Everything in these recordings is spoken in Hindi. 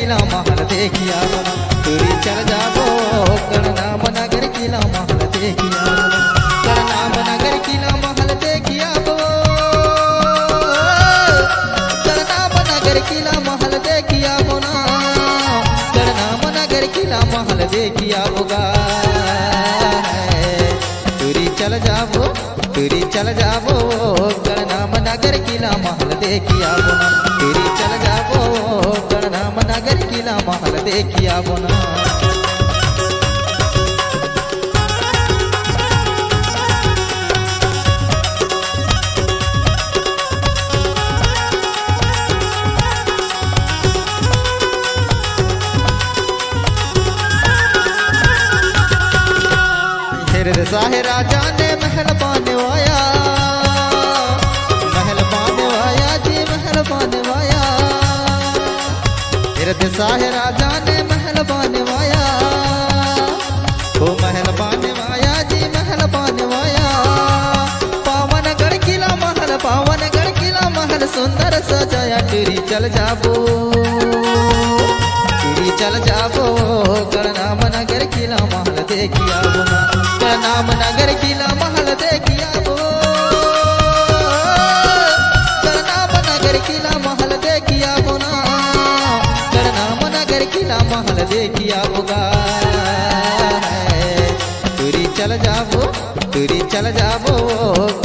किला महल देखिया बोना तुरी चल जाबो करनाम नगर किला महल देखिया बोना करनाम नगर किला महल देखिया बो करनाम नगर किला महल देखिया बोना करनाम नगर किला महल देखिया बोगा तुरी चल जाबो करनाम नगर किला महल देखिया बोना तुरी चल जाबो करनाम नगर किला महल देखिया बोना साहे राजा ने महल बनवाया जी महल बनवाया साहे राजा ने महल बनवाया ओ महल बनवाया जी महल बनवाया पावनगढ़ किला महल सुंदर सजाया तुरी चल जाबो करनाम नगर किला महल देखिया बोना करनाम नगर किला महल देखिया बो करनाम नगर किला महल देखिया बोना करनाम नगर किला महल देखिया बोगा तुरी चल जाबो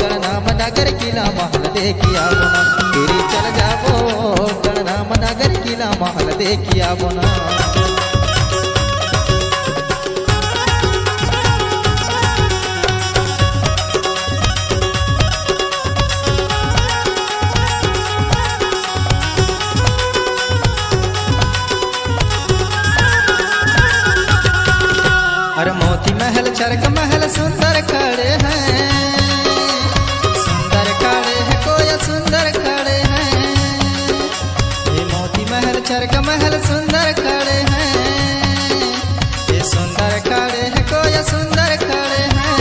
करनाम नगर किला महल देखिया बोना तुरी चल जाबो करनाम नगर किला महल देखिया बोना अरे मोती महल चरक महल सुंदर खड़े हैं कोई सुंदर खड़े हैं ये मोती महल चरक महल सुंदर खड़े हैं ये सुंदर खड़े हैं कोई सुंदर खड़े हैं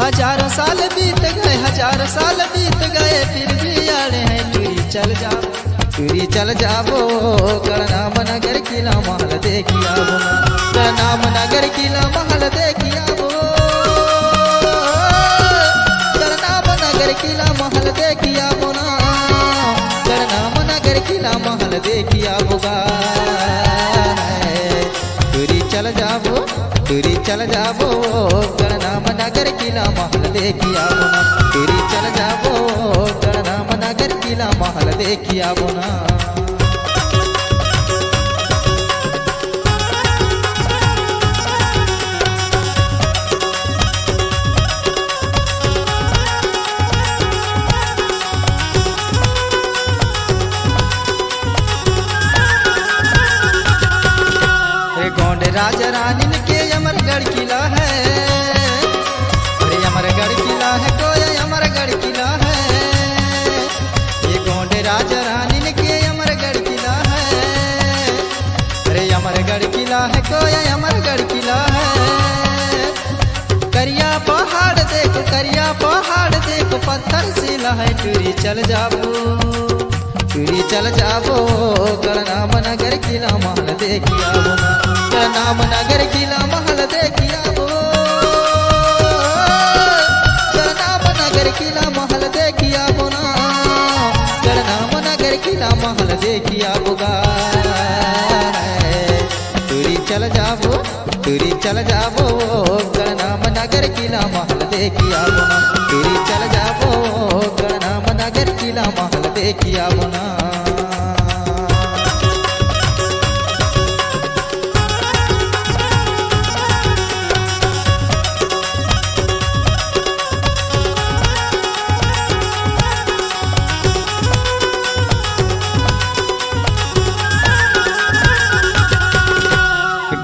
हजारों साल बीत गए फिर भी आड़े हैं तुरी चल जाबो करनाम नगर किला महल देखिया बोना करनाम नगर किला महल देखिया बो करनाम नगर किला महल देखिया बोना करनाम नगर किला महल देखिया बोगा तुरी चल जाबो करनाम नगर किला महल देखिया बोना तुरी चल जाबो करनाम नगर किला महल देखिया बोना राजा रानी के अमरगढ़ किला है अरे अमरगढ़ किला है कोई अमरगढ़ किला है ये गोंडे राजा रानी के अमरगढ़ किला है अरे अमरगढ़ किला है कोई अमरगढ़ किला है करिया पहाड़ देखो पत्थर सिला है तुरी चल जाबो करनाम नगर किला महल देखिया बोना करनाम नगर किला महल देखिया बो करनाम नगर किला महल देखिया बोना करनाम नगर किला महल देखिया बोगा तुरी चल जाबो करनाम नगर किला महल देखिया बोना तुरी चल जाबो करनाम नगर किला महल देखिया बोना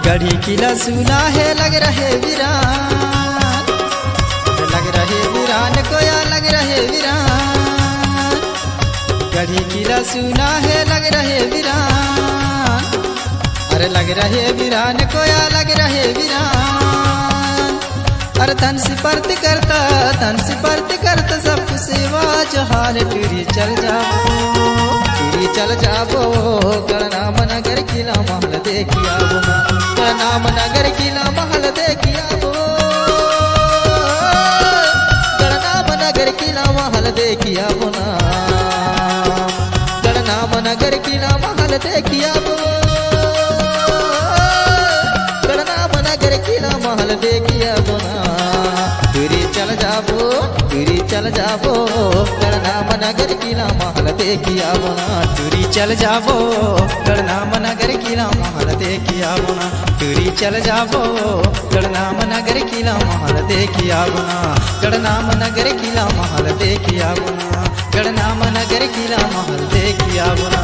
गढ़ी किला सुना है लग रहे वीरान कोया लग रहे वीरान गढ़ी किला सुना है लग रहे वीरान अरे लग रहे वीरान कोया लग रहे वीरान अरे धन सिपर्द करता सब सेवा जहान तुरी चल जाबो करनाम देखिया बुना गढ़नाम नगर किला महल देखिया बो गढ़नाम नगर किला महल देखिया बुना गढ़नाम नगर किला महल देखिया बो गढ़नाम नगर किला महल देखिया बुना दूरी चल जाबो गढ़नाम नगर किला महल देखिया बुना दूरी चल जाबो गढ़नाम नगर किला महल देखिया बुना दूरी चल जाबो गढ़नाम नगर किला महल देखिया बुना गढ़नाम नगर किला महल देखिया बुना गढ़नाम नगर किला महल देखिया बुना।